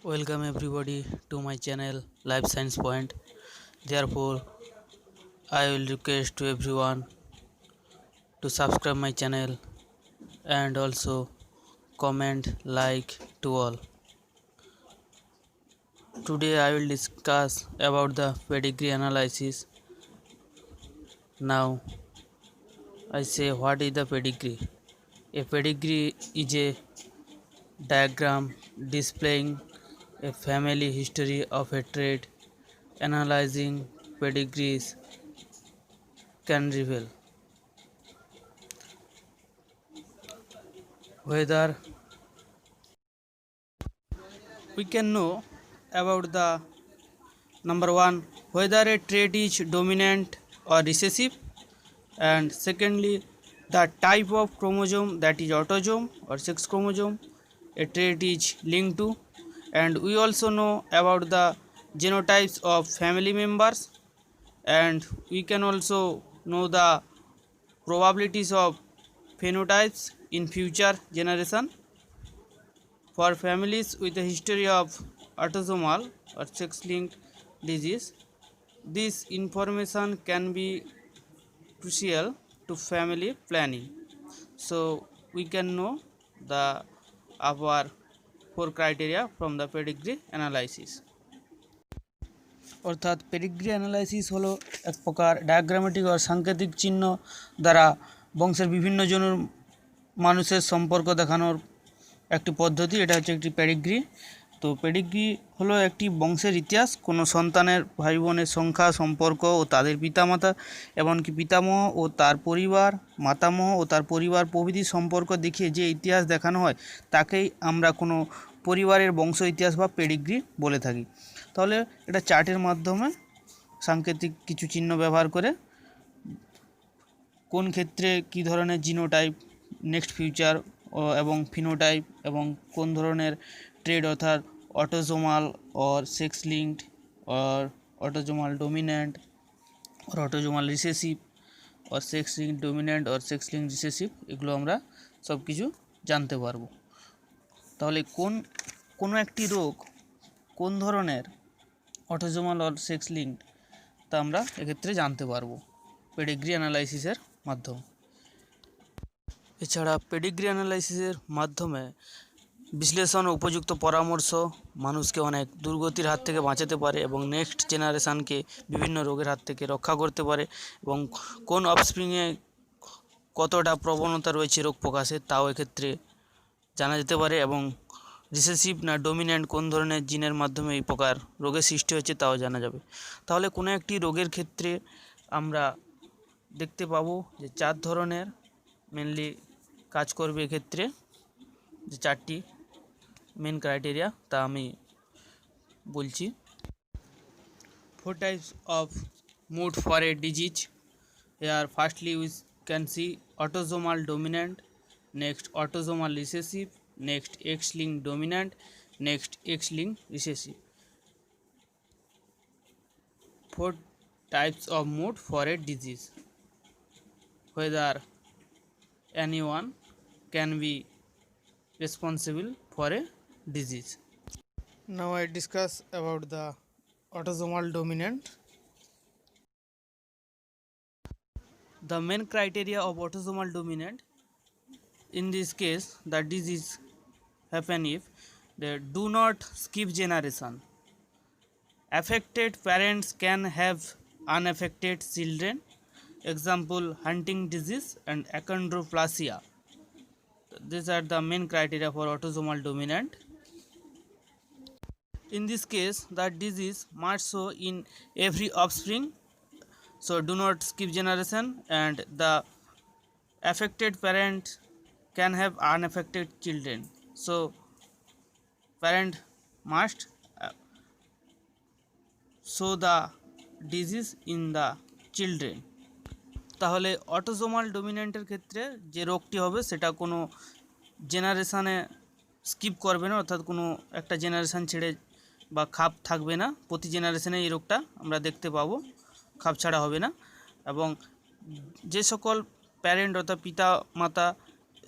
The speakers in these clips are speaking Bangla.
Welcome everybody to my channel Life Science Point. Therefore, I will request to everyone to subscribe my channel and also comment like to all. Today I will discuss about the pedigree analysis. Now I say what is the pedigree? A pedigree is a diagram displaying a family history of a trait. Analyzing pedigrees can reveal whether we can know about the number one, whether a trait is dominant or recessive, and secondly, the type of chromosome, that is autosome or sex chromosome a trait is linked to, and we also know about the genotypes of family members, and we can also know the probabilities of phenotypes in future generation. For families with a history of autosomal or sex-linked disease, this information can be crucial to family planning. So we can know the our four criteria from the pedigree analysis. অর্থাৎ পেডিগ্রি অ্যানালাইসিস হলো এক প্রকার ডায়াগ্রামেটিক ও সাংকেতিক চিহ্ন দ্বারা বংশের বিভিন্ন জনের মানুষের সম্পর্ক দেখানোর একটি পদ্ধতি। এটা হচ্ছে একটি পেডিগ্রি। তো পেডিগ্রি হলো একটি বংশের ইতিহাস, কোনো সন্তানের ভাই বোনের সংখ্যা, সম্পর্ক ও তাদের পিতামাতা, এমনকি পিতামহ ও তার পরিবার, মাতামহ ও তার পরিবার প্রভৃতির সম্পর্ক দেখিয়ে যে ইতিহাস দেখানো হয় তাকেই আমরা কোনো পরিবারের বংশ ইতিহাস বা পেডিগ্রি বলে থাকি। তাহলে এটা চার্টের মাধ্যমে সাংকেতিক কিছু চিহ্ন ব্যবহার করে কোন ক্ষেত্রে কী ধরনের জিনোটাইপ, নেক্সট ফিউচার এবং ফিনোটাইপ এবং কোন ধরনের ট্রেড অর্থাৎ autosomal or sex linked or autosomal ডোমিন্যান্ট or autosomal recessive or sex linked ডোমিন্যান্ট or sex linked recessive, এগুলো আমরা সব কিছু জানতে পারবো। তাহলে কোনো একটি রোগ কোন ধরনের অটোজোমাল অর সেক্স লিঙ্কড তা আমরা এক্ষেত্রে জানতে পারবো পেডিগ্রি অ্যানালাইসিসের মাধ্যমে। এছাড়া পেডিগ্রি অ্যানালাইসিসের মাধ্যমে বিশ্লেষণ ও উপযুক্ত পরামর্শ মানুষকে অনেক দুর্গতির হাত থেকে বাঁচাতে পারে এবং নেক্সট জেনারেশানকে বিভিন্ন রোগের হাত থেকে রক্ষা করতে পারে, এবং কোন অফস্প্রিংয়ে কতটা প্রবণতা রয়েছে রোগ প্রকাশের তাও এক্ষেত্রে জানা যেতে পারে, এবং রিসেসিভ না ডোমিন্যান্ট কোন ধরনের জিনের মাধ্যমে এই প্রকার রোগের সৃষ্টি হচ্ছে তাও জানা যাবে। তাহলে কোনো একটি রোগের ক্ষেত্রে আমরা দেখতে পাবো যে 4 ধরনের মেনলি কাজ করবে এক্ষেত্রে, যে 4টি মেন ক্রাইটেরিয়া তা আমি বলছি। 4 types of mood for a disease. Here firstly we can see autosomal dominant, next autosomal recessive, next X-linked dominant, next X-linked recessive. 4 types of mood for a disease. Whether anyone can be responsible for a disease. Now I discuss about the autosomal dominant. The main criteria of autosomal dominant, in this case the disease happen if they do not skip generation. Affected parents can have unaffected children. Example, Huntington disease and achondroplasia. These are the main criteria for autosomal dominant. In this case, the disease must show in every offspring, so do not skip generation, and the affected parent can have unaffected children, so parent must show the disease in the children. তাহলে অটোজোমাল ডোমিন্যান্টের ক্ষেত্রে যে রোগটি হবে সেটা কোনো জেনারেশানে স্কিপ করবে না, অর্থাৎ কোনো একটা জেনারেশান ছেড়ে বা খাপ থাকবে না, প্রতি জেনারেশনে এই রোগটা আমরা দেখতে পাবো, খাপ ছাড়া হবে না। এবং যে সকল প্যারেন্ট অর্থাৎ পিতা মাতা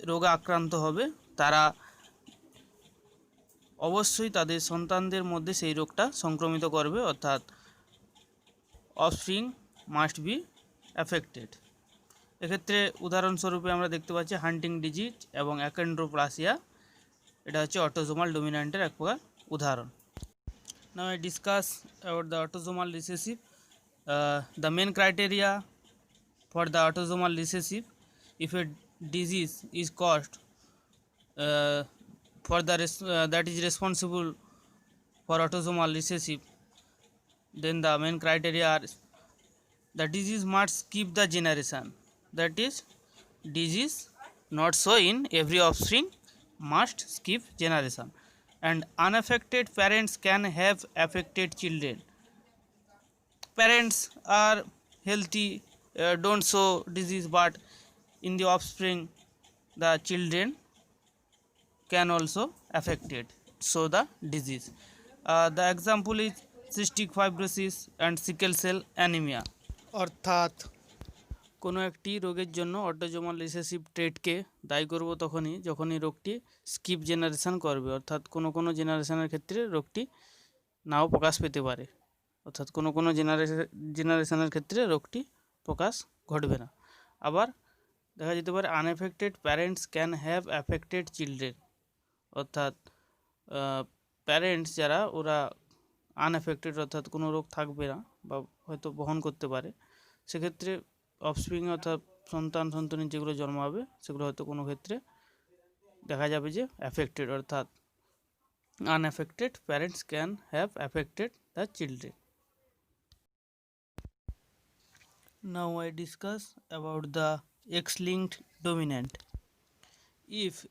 রোগে আক্রান্ত হবে তারা অবশ্যই তাদের সন্তানদের মধ্যে সেই রোগটা সংক্রমিত করবে, অর্থাৎ অফস্প্রিং মাস্ট বি অ্যাফেক্টেড। এক্ষেত্রে উদাহরণস্বরূপে আমরা দেখতে পাচ্ছি হান্টিং ডিজিজ এবং অ্যাকন্ড্রোপ্লাসিয়া, এটা হচ্ছে অটোজোমাল ডোমিন্যান্টের এক প্রকার উদাহরণ। নাও I discuss about the autosomal recessive. The main criteria for the autosomal recessive, if a disease is caused that is responsible for autosomal recessive, then the main criteria are: the disease must skip the generation, that is disease not show in every offspring must skip generation, and unaffected parents can have affected children. Parents are healthy, don't show disease, but in the offspring the children can also affected show the disease. The example is cystic fibrosis and sickle cell anemia. অর্থাৎ কোনো একটি রোগের জন্য অটোজোমাল রিসেসিভ ট্রেটকে দায়ী করব যখনই রোগটি স্কিপ জেনারেশন করবে, অর্থাৎ কোনো জেনারেশনের ক্ষেত্রে রোগটি নাও প্রকাশ পেতে পারে, অর্থাৎ কোনো জেনারেশনের ক্ষেত্রে রোগটি প্রকাশ ঘটবে না। আবার দেখা যেতে পারে unaffected parents can have affected children, অর্থাৎ প্যারেন্টস যারা ওরা আনএফেক্টেড, অর্থাৎ কোনো রোগ থাকবে না বা হয়তো বহন করতে পারে, সেক্ষেত্রে অফস্প্রিং অর্থাৎ সন্তানি যেগুলো জন্ম হবে সেগুলো হয়তো কোনো ক্ষেত্রে দেখা যাবে যে অ্যাফেক্টেড, অর্থাৎ unaffected parents can have affected the children. Now I discuss about the X-linked dominant. If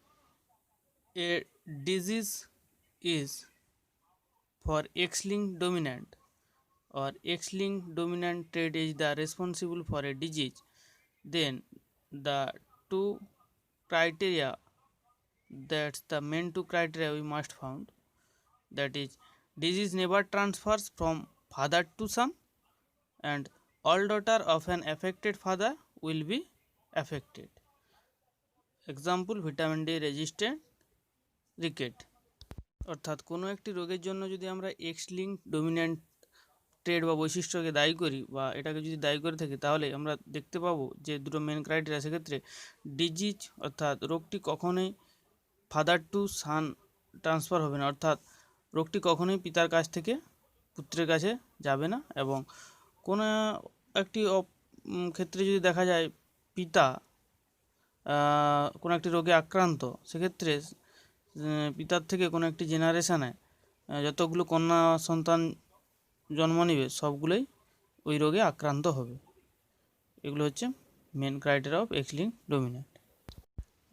a disease is for X-linked dominant or X-linked dominant trait is the responsible for a disease, then the two criteria, that's the main two criteria we must found, that is disease never transfers from father to son and all daughter of an affected father will be affected. Example, vitamin D resistant ricket. অর্থাৎ কোনো একটি রোগের জন্য যদি আমরা এক্স লিঙ্ক ডোমিন্যান্ট ট্রেড বা বৈশিষ্ট্যকে দায়ী করি বা এটাকে যদি দায়ী করে থাকি, তাহলে আমরা দেখতে পাবো যে দুটো মেন ক্রাইটেরিয়া, সেক্ষেত্রে ডিজিজ অর্থাৎ রোগটি কখনোই ফাদার টু সান ট্রান্সফার হবে না, অর্থাৎ রোগটি কখনোই পিতার কাছ থেকে পুত্রের কাছে যাবে না, এবং কোনো একটি ক্ষেত্রে যদি দেখা যায় পিতা কোনো একটি রোগে আক্রান্ত, সেক্ষেত্রে পিতার থেকে কোনো একটি জেনারেশানে যতগুলো কন্যা সন্তান জন্ম নেবে সবগুলোই ওই রোগে আক্রান্ত হবে। এগুলো হচ্ছে main criteria of X linked dominant.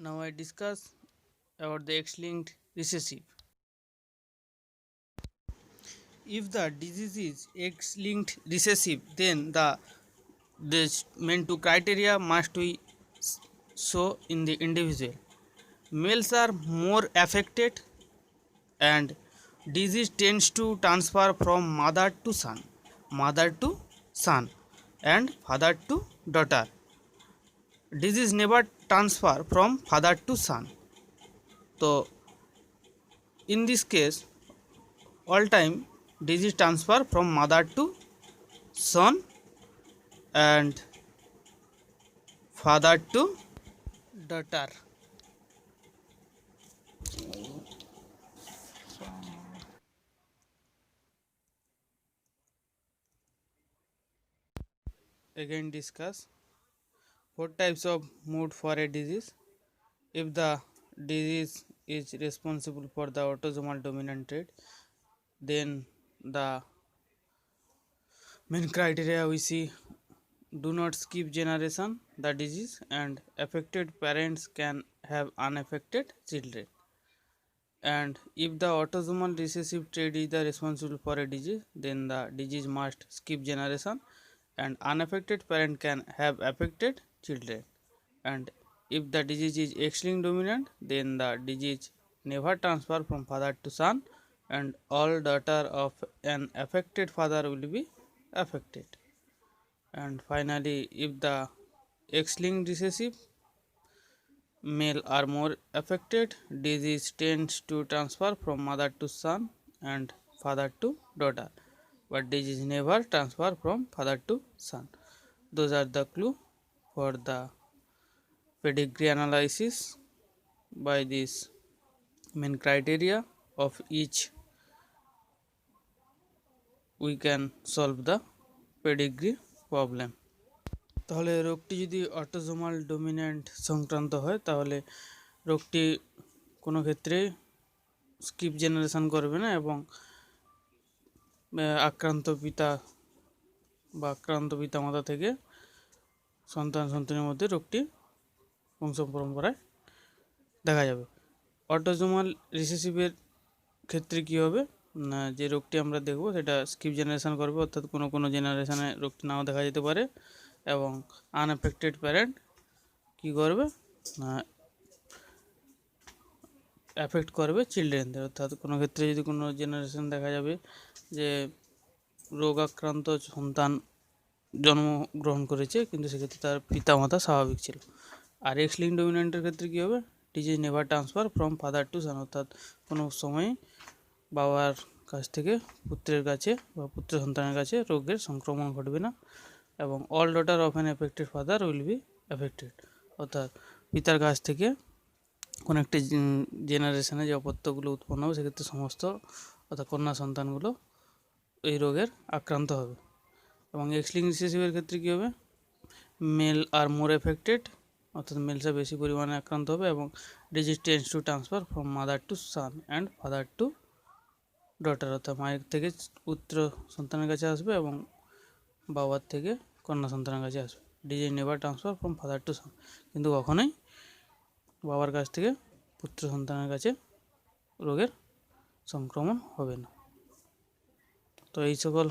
Now I discuss about the X linked recessive. If the disease is X-linked recessive, then the main two criteria must be show in the individual. Males are more affected and disease tends to transfer from mother to son and father to daughter. Disease never transfer from father to son. So in this case all time disease transfer from mother to son and father to daughter. Again discuss 4 types of mood for a disease. If the disease is responsible for the autosomal dominant trait, then the main criteria we see: do not skip generation the disease and affected parents can have unaffected children. And if the autosomal recessive trait is the responsible for a disease, then the disease must skip generation and unaffected parent can have affected children. And if the disease is X-linked dominant, then the disease never transfer from father to son and all daughter of an affected father will be affected. And finally, if the X-linked recessive male are more affected. Disease tends to transfer from mother to son and father to daughter, but disease never transfer from father to son. Those are the clue for the pedigree analysis. By this main criteria of each, we can solve the pedigree problem. তাহলে রোগটি যদি অটোজোমাল ডমিন্যান্ট সংক্রান্ত হয় তাহলে রোগটি কোনো ক্ষেত্রে স্কিপ জেনারেশন করবে না এবং আক্রান্ত পিতা বা আক্রান্ত পিতামাতা থেকে সন্তানের মধ্যে রোগটি বংশ পরম্পরায় দেখা যাবে। অটোজোমাল রিসেসিভের ক্ষেত্রে কী হবে না, যে রোগটি আমরা দেখব সেটা স্কিপ জেনারেশন করবে, অর্থাৎ কোনো জেনারেশনে রোগটি নাও দেখা যেতে পারে এবং আনএফেক্টেড প্যারেন্ট কী করবে না অ্যাফেক্ট করবে চিলড্রেনদের, অর্থাৎ কোনো ক্ষেত্রে যদি কোনো জেনারেশন দেখা যাবে যে রোগাক্রান্ত সন্তান জন্মগ্রহণ করেছে কিন্তু সেক্ষেত্রে তার পিতামাতা স্বাভাবিক ছিল। আর এক্স লিঙ্ক ডমিন্যান্টের ক্ষেত্রে কী হবে, disease never transfer from father to son, অর্থাৎ কোনো সময় বাবার কাছ থেকে পুত্রের কাছে বা পুত্র সন্তানের কাছে রোগের সংক্রমণ ঘটবে না এবং all daughter of an affected father will be affected, অর্থাৎ পিতার কাছ থেকে কোনো একটি জেনারেশনে যে অপত্যগুলো উৎপন্ন হবে সেক্ষেত্রে সমস্ত অর্থাৎ কন্যা সন্তানগুলো এই রোগের আক্রান্ত হবে। এবং এক্স লিঙ্ক রিসেসিভের ক্ষেত্রে কী হবে, মেল আর মোর এফেক্টেড, অর্থাৎ মেলসা বেশি পরিমাণে আক্রান্ত হবে এবং disease tends to transfer from mother to son and father to daughter, অর্থাৎ মায়ের থেকে পুত্র সন্তানের কাছে আসবে এবং বাবার থেকে কন্যা সন্তানের কাছে আসবে। Disease never transfer from father to son, কিন্তু কখনোই বাবার কাছ থেকে পুত্র সন্তানের কাছে রোগের সংক্রমণ হবে না। তো এই সকল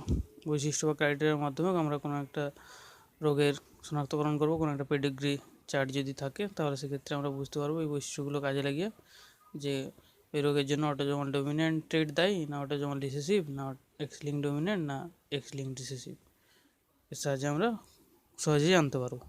বৈশিষ্ট্য বা ক্রাইটেরিয়ার মাধ্যমে আমরা কোনো একটা রোগের শনাক্তকরণ করব। কোনো একটা পেডিগ্রি চার্ট যদি থাকে তাহলে সেক্ষেত্রে আমরা বুঝতে পারবো এই বৈশিষ্ট্যগুলো কাজে লাগিয়ে যে এই রোগের জন্য অটোজোমাল ডমিন্যান্ট ট্রেট দায়ী না অটোজোমাল রিসেসিভ না এক্স লিঙ্ক ডমিন্যান্ট না এক্স লিঙ্ক রিসেসিভ, এর সাহায্যে আমরা সহজেই জানতে পারবো।